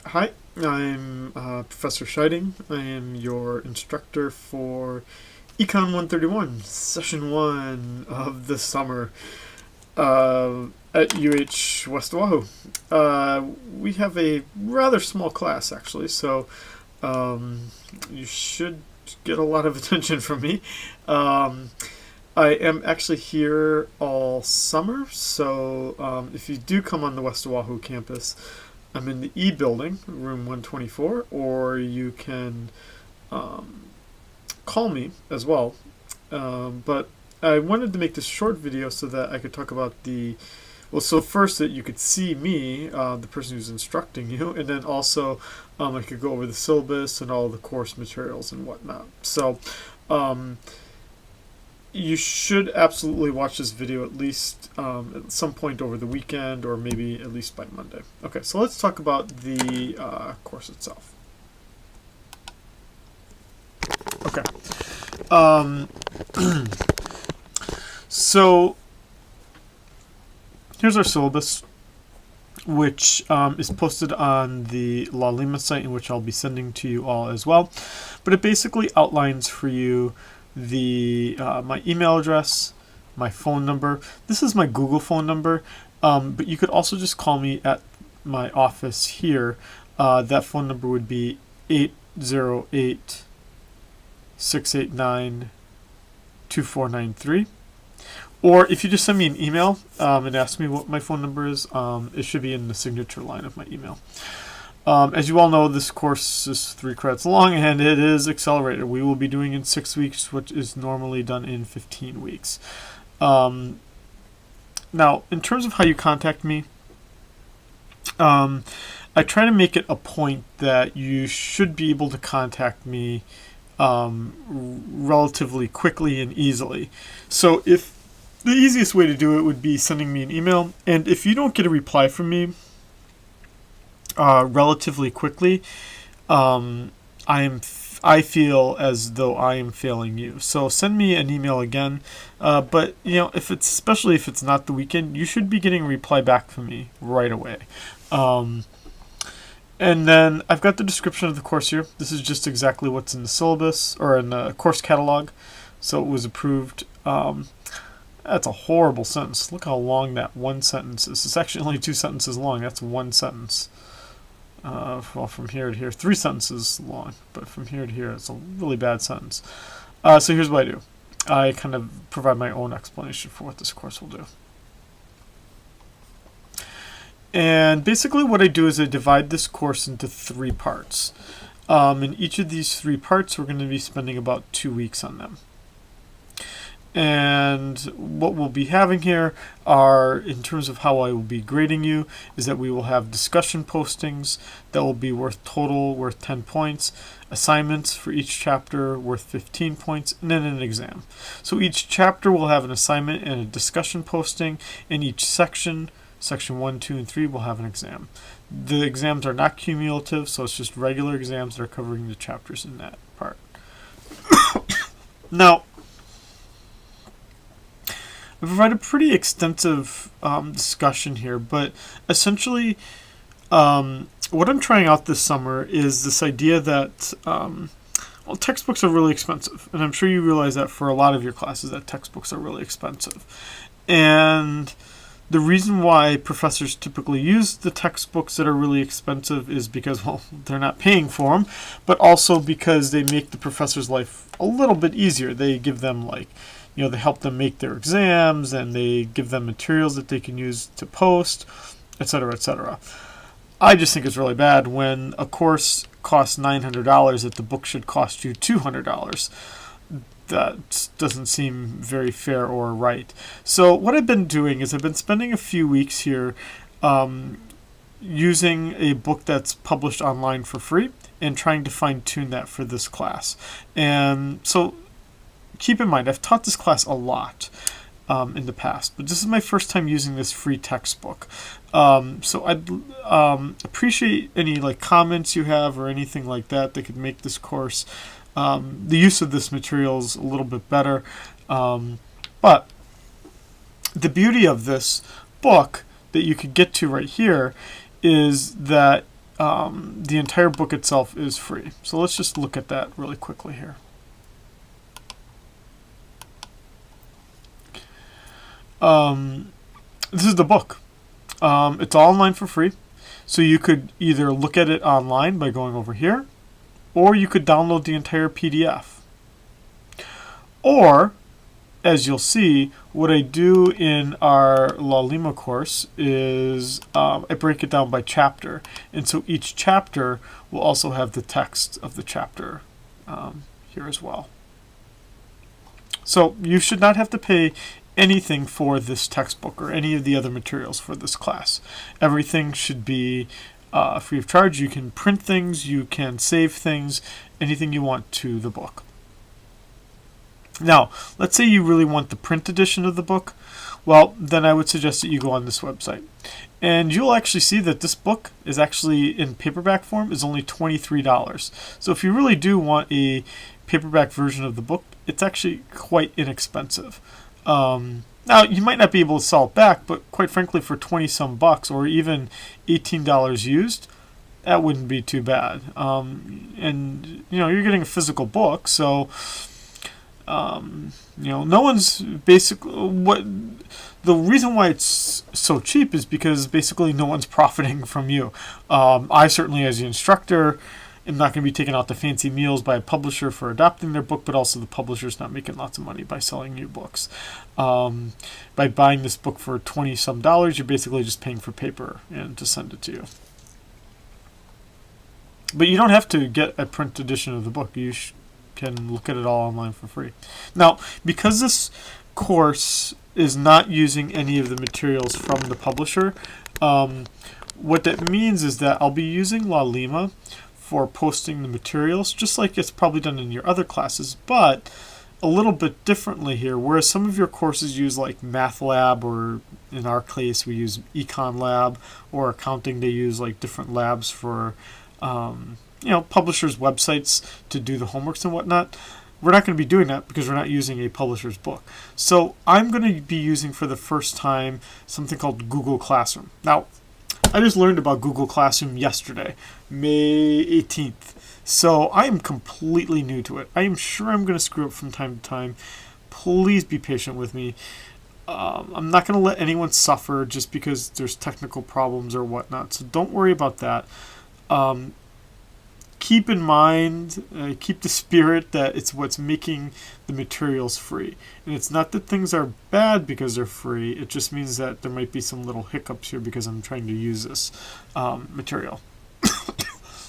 Hi, I'm Professor Scheiding. I am your instructor for Econ 131, Session 1 of the summer at UH West Oahu. We have a rather small class, actually, so you should get a lot of attention from me. I am actually here all summer, so if you do come on the West Oahu campus, I'm in the E building, room 124, or you can call me as well. But I wanted to make this short video so that I could talk about so first that you could see me, the person who's instructing you, and then also I could go over the syllabus and all the course materials and whatnot. So you should absolutely watch this video at least at some point over the weekend, or maybe at least by Monday. Okay, so let's talk about the course itself. Okay. So here's our syllabus, which is posted on the La Lima site, in which I'll be sending to you all as well. But it basically outlines for you my email address, my phone number. This is my Google phone number, but you could also just call me at my office here. That phone number would be 808-689-2493. Or if you just send me an email and ask me what my phone number is, it should be in the signature line of my email. As you all know, this course is 3 credits long, and it is accelerated. We will be doing in 6 weeks, which is normally done in 15 weeks. Now, in terms of how you contact me, I try to make it a point that you should be able to contact me relatively quickly and easily. So the easiest way to do it would be sending me an email, and if you don't get a reply from me relatively quickly, I feel as though I am failing you. So send me an email again. But especially if it's not the weekend, you should be getting a reply back from me right away. And then I've got the description of the course here. This is just exactly what's in the syllabus or in the course catalog. So it was approved. That's a horrible sentence. Look how long that one sentence is. It's actually only 2 sentences long. That's one sentence. Well, from here to here, 3 sentences long, but from here to here, it's a really bad sentence. So here's what I do. I kind of provide my own explanation for what this course will do. And basically what I do is I divide this course into 3 parts. In each of these 3 parts, we're going to be spending about 2 weeks on them. And what we'll be having here are, in terms of how I will be grading you, is that we will have discussion postings that will be worth 10 points, assignments for each chapter worth 15 points, and then an exam. So each chapter will have an assignment and a discussion posting, and each section 1, 2, and 3 will have an exam. The exams are not cumulative, so it's just regular exams that are covering the chapters in that part. Now, I provide a pretty extensive discussion here, but essentially what I'm trying out this summer is this idea that textbooks are really expensive, and I'm sure you realize that for a lot of your classes that textbooks are really expensive. And the reason why professors typically use the textbooks that are really expensive is because, well, they're not paying for them, but also because they make the professor's life a little bit easier. They give them they help them make their exams, and they give them materials that they can use to post, etc., etc. I just think it's really bad when a course costs $900 that the book should cost you $200. That doesn't seem very fair or right. So what I've been doing is I've been spending a few weeks here using a book that's published online for free and trying to fine-tune that for this class. And so keep in mind, I've taught this class a lot in the past, but this is my first time using this free textbook. So I'd appreciate any comments you have or anything like that could make this course, the use of this material is a little bit better. But the beauty of this book that you could get to right here is that the entire book itself is free. So let's just look at that really quickly here. This is the book. It's all online for free. So you could either look at it online by going over here, or you could download the entire PDF. Or, as you'll see, what I do in our Laulima course is I break it down by chapter. And so each chapter will also have the text of the chapter here as well. So you should not have to pay anything for this textbook or any of the other materials for this class. Everything should be free of charge. You can print things, you can save things, anything you want to the book. Now, let's say you really want the print edition of the book. Well, then I would suggest that you go on this website. And you'll actually see that this book is actually in paperback form is only $23. So if you really do want a paperback version of the book, it's actually quite inexpensive. Now, you might not be able to sell it back, but quite frankly, for 20 some bucks or even $18 used, that wouldn't be too bad. And you know, you're getting a physical book, so you know, no one's basically the reason why it's so cheap is because basically no one's profiting from you. I certainly, as the instructor, am not going to be taking out the fancy meals by a publisher for adopting their book, but also the publisher's not making lots of money by selling you books. By buying this book for 20 some dollars, you're basically just paying for paper and to send it to you. But you don't have to get a print edition of the book. You can look at it all online for free. Now, because this course is not using any of the materials from the publisher, what that means is that I'll be using Laulima for posting the materials, just like it's probably done in your other classes, but a little bit differently here. Whereas some of your courses use like Math Lab, or in our case we use Econ Lab, or accounting, they use like different labs for you know, publishers' websites to do the homeworks and whatnot. We're not going to be doing that because we're not using a publisher's book. So I'm going to be using for the first time something called Google Classroom. Now, I just learned about Google Classroom yesterday, May 18th. So I am completely new to it. I am sure I'm going to screw up from time to time. Please be patient with me. I'm not going to let anyone suffer just because there's technical problems or whatnot. So don't worry about that. Keep in mind, keep the spirit that it's what's making the materials free. And it's not that things are bad because they're free. It just means that there might be some little hiccups here because I'm trying to use this material.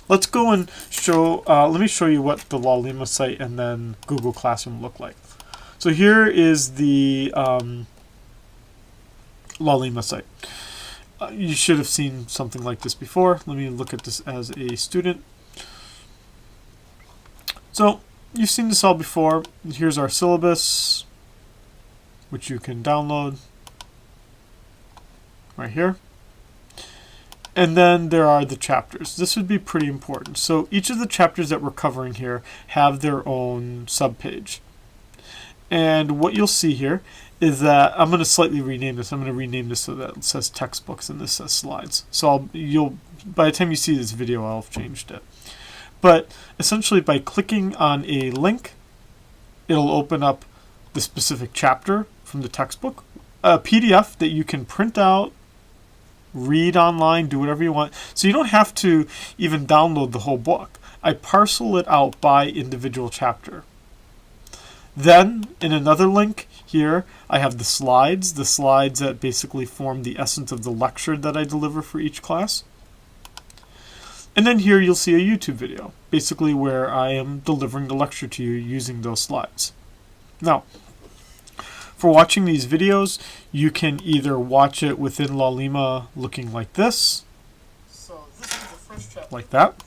Let's go and show, let me show you what the Laulima site and then Google Classroom look like. So here is the Laulima site. You should have seen something like this before. Let me look at this as a student. So you've seen this all before. Here's our syllabus, which you can download right here. And then there are the chapters. This would be pretty important. So each of the chapters that we're covering here have their own subpage. And what you'll see here is that I'm going to slightly rename this. I'm going to rename this so that it says textbooks and this says slides. So by the time you see this video, I'll have changed it. But essentially, by clicking on a link, it'll open up the specific chapter from the textbook, a PDF that you can print out, read online, do whatever you want. So you don't have to even download the whole book. I parcel it out by individual chapter. Then, in another link here, I have the slides that basically form the essence of the lecture that I deliver for each class. And then here you'll see a YouTube video, basically where I am delivering the lecture to you using those slides. Now, for watching these videos, you can either watch it within Laulima looking like this, so this is the first chapter, like that,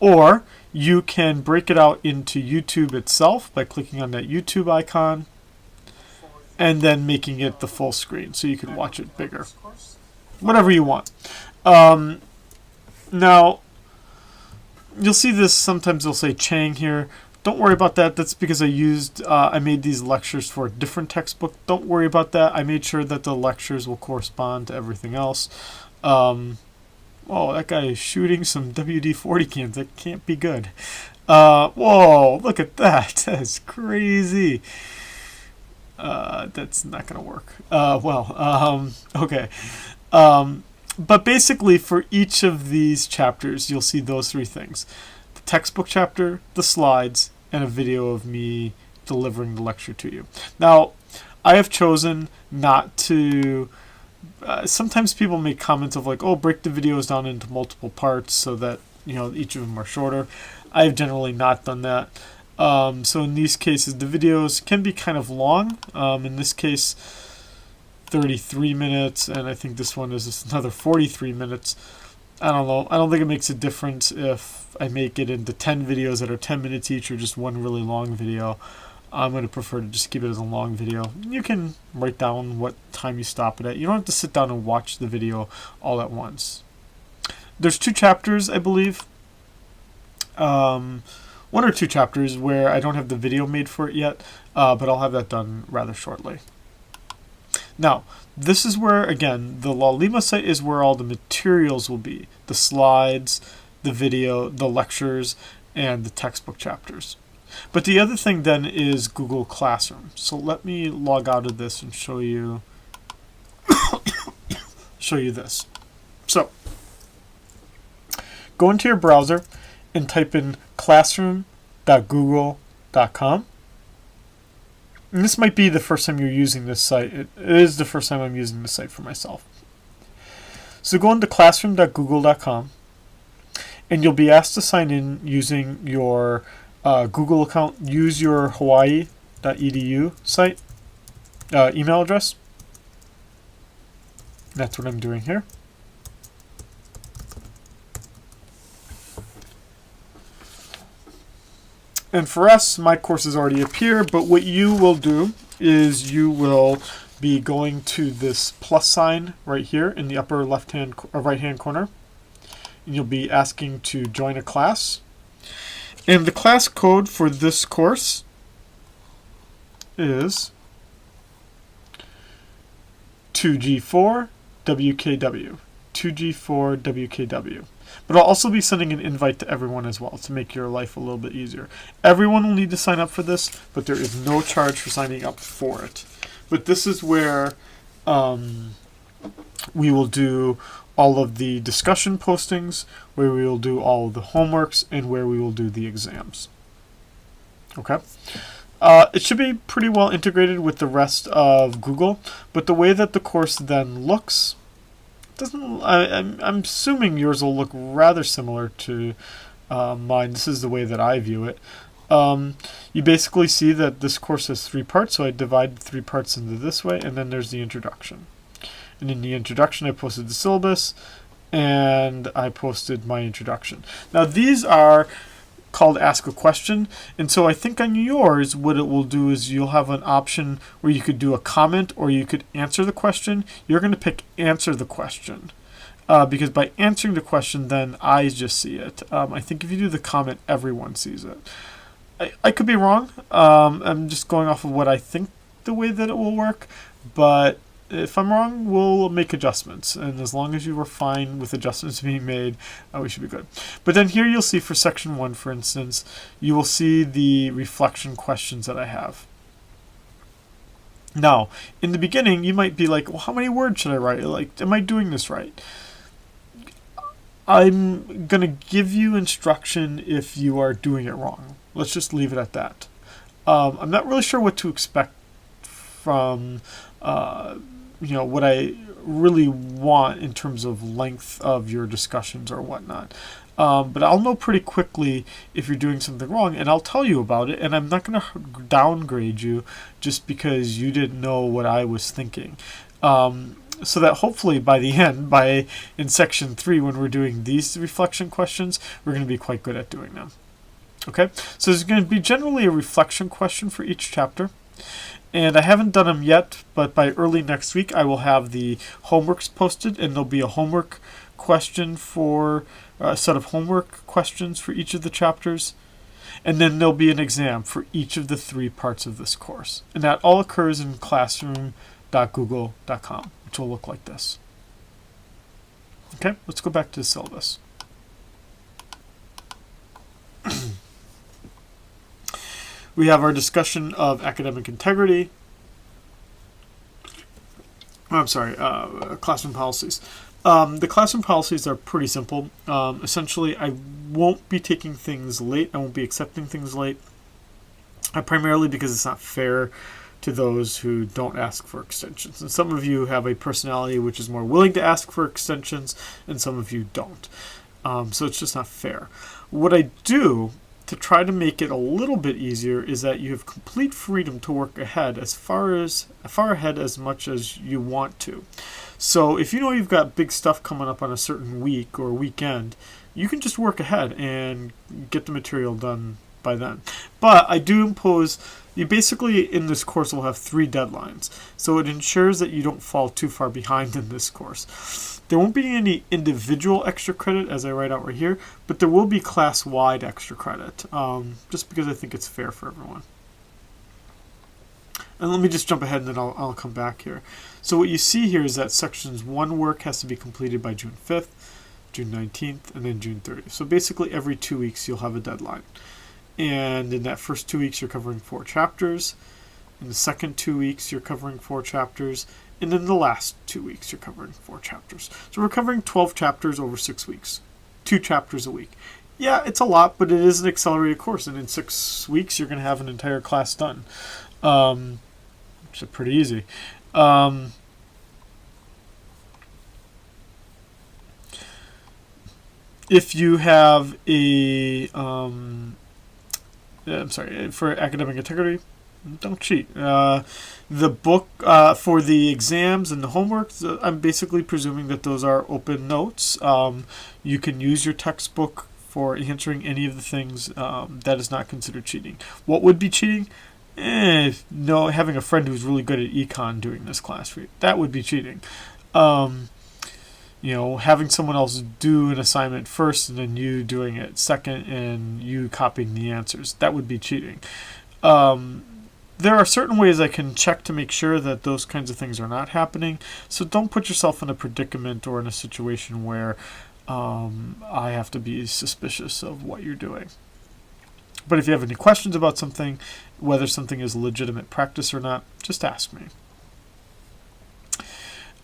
or you can break it out into YouTube itself by clicking on that YouTube icon and then making it the full screen so you can watch it bigger. Whatever you want. Now, you'll see this, sometimes they'll say Chang here. Don't worry about that. That's because I made these lectures for a different textbook. Don't worry about that. I made sure that the lectures will correspond to everything else. Oh, that guy is shooting some WD-40 cans. That can't be good. Whoa, look at that. That's crazy. That's not going to work. Okay. But basically, for each of these chapters, you'll see those three things. The textbook chapter, the slides, and a video of me delivering the lecture to you. Now, I have chosen not to... sometimes people make comments of like, oh, break the videos down into multiple parts so that, each of them are shorter. I've generally not done that. So in these cases, the videos can be kind of long. In this case, 33 minutes, and I think this one is another 43 minutes. I don't know. I don't think it makes a difference if I make it into 10 videos that are 10 minutes each or just one really long video. I'm going to prefer to just keep it as a long video. You can write down what time you stop it at. You don't have to sit down and watch the video all at once. There's 2 chapters, I believe. 1 or 2 chapters where I don't have the video made for it yet, but I'll have that done rather shortly. Now, this is where, again, the Laulima site is where all the materials will be. The slides, the video, the lectures, and the textbook chapters. But the other thing then is Google Classroom. So let me log out of this and show you this. So go into your browser and type in classroom.google.com. And this might be the first time you're using this site. It is the first time I'm using this site for myself. So go into classroom.google.com and you'll be asked to sign in using your Google account. Use your hawaii.edu site email address. That's what I'm doing here. And for us, my courses already appear, but what you will do is you will be going to this plus sign right here in the upper left-hand or right-hand corner. And you'll be asking to join a class. And the class code for this course is 2G4WKW. 2G4WKW. But I'll also be sending an invite to everyone as well to make your life a little bit easier. Everyone will need to sign up for this, but there is no charge for signing up for it. But this is where we will do all of the discussion postings, where we will do all of the homeworks, and where we will do the exams. Okay? It should be pretty well integrated with the rest of Google, but the way that the course then looks I'm assuming yours will look rather similar to mine. This is the way that I view it. You basically see that this course has 3 parts, so I divide the 3 parts into this way, and then there's the introduction. And in the introduction, I posted the syllabus, and I posted my introduction. Now, these are called Ask a Question, and so I think on yours what it will do is you'll have an option where you could do a comment or you could answer the question. You're going to pick answer the question because by answering the question then I just see it. I think if you do the comment, everyone sees it. I could be wrong. I'm just going off of what I think the way that it will work, but if I'm wrong, we'll make adjustments. And as long as you are fine with adjustments being made, we should be good. But then here you'll see for section 1, for instance, you will see the reflection questions that I have. Now, in the beginning, you might be like, well, how many words should I write? Like, am I doing this right? I'm going to give you instruction if you are doing it wrong. Let's just leave it at that. I'm not really sure what to expect from what I really want in terms of length of your discussions or whatnot. But I'll know pretty quickly if you're doing something wrong, and I'll tell you about it, and I'm not going to downgrade you just because you didn't know what I was thinking. So that hopefully by the end, in section 3, when we're doing these reflection questions, we're going to be quite good at doing them. Okay, so there's going to be generally a reflection question for each chapter. And I haven't done them yet, but by early next week I will have the homeworks posted, and there'll be a homework question for a set of homework questions for each of the chapters. And then there'll be an exam for each of the 3 parts of this course. And that all occurs in classroom.google.com, which will look like this. Okay, let's go back to the syllabus. We have our discussion of academic integrity. Classroom policies. The classroom policies are pretty simple. Essentially, I won't be taking things late. I won't be accepting things late. Primarily because it's not fair to those who don't ask for extensions. And some of you have a personality which is more willing to ask for extensions, and some of you don't. So it's just not fair. What I do to try to make it a little bit easier is that you have complete freedom to work ahead as far ahead as much as you want to. So if you know you've got big stuff coming up on a certain week or weekend, you can just work ahead and get the material done by then. But I do impose, you basically in this course will have 3 deadlines. So it ensures that you don't fall too far behind in this course. There won't be any individual extra credit as I write out right here, but there will be class-wide extra credit, just because I think it's fair for everyone. And let me just jump ahead and then I'll come back here. So what you see here is that sections 1 work has to be completed by June 5th, June 19th, and then June 30th. So basically every 2 weeks you'll have a deadline. And in that first 2 weeks you're covering 4 chapters. In the second 2 weeks you're covering 4 chapters. And then the last 2 weeks you're covering 4 chapters. So we're covering 12 chapters over 6 weeks. 2 chapters a week. Yeah, it's a lot, but it is an accelerated course. And in 6 weeks you're going to have an entire class done. Which is pretty easy. If you have a, for academic integrity, don't cheat. The book for the exams and the homework, I'm basically presuming that those are open notes. You can use your textbook for answering any of the things. That is not considered cheating. What would be cheating? No, having a friend who's really good at econ doing this class for you. That would be cheating. Having someone else do an assignment first and then you doing it second and you copying the answers. That would be cheating. There are certain ways I can check to make sure that those kinds of things are not happening. So don't put yourself in a predicament or in a situation where I have to be suspicious of what you're doing. But if you have any questions about something, whether something is legitimate practice or not, just ask me.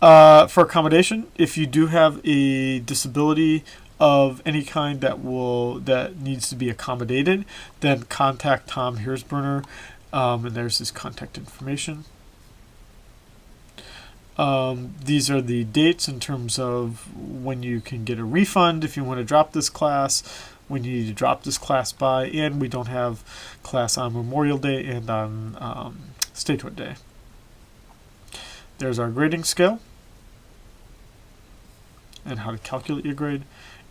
For accommodation, if you do have a disability of any kind that needs to be accommodated, then contact Tom Heersberner, and there's his contact information. These are the dates in terms of when you can get a refund if you want to drop this class, when you need to drop this class by, and we don't have class on Memorial Day and on Statehood Day. There's our grading scale and how to calculate your grade.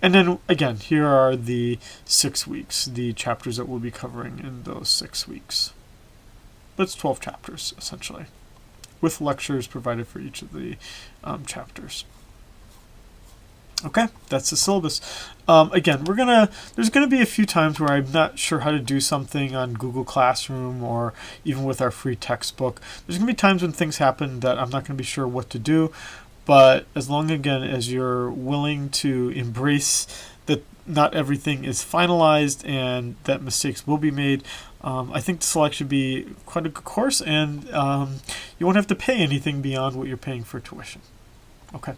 And then again, here are the 6 weeks, the chapters that we'll be covering in those 6 weeks. But it's 12 chapters, essentially, with lectures provided for each of the chapters. Okay, that's the syllabus. Again, there's gonna be a few times where I'm not sure how to do something on Google Classroom or even with our free textbook. There's gonna be times when things happen that I'm not gonna be sure what to do. But as long, again, as you're willing to embrace that not everything is finalized and that mistakes will be made, I think the Select should be quite a good course, and you won't have to pay anything beyond what you're paying for tuition. Okay.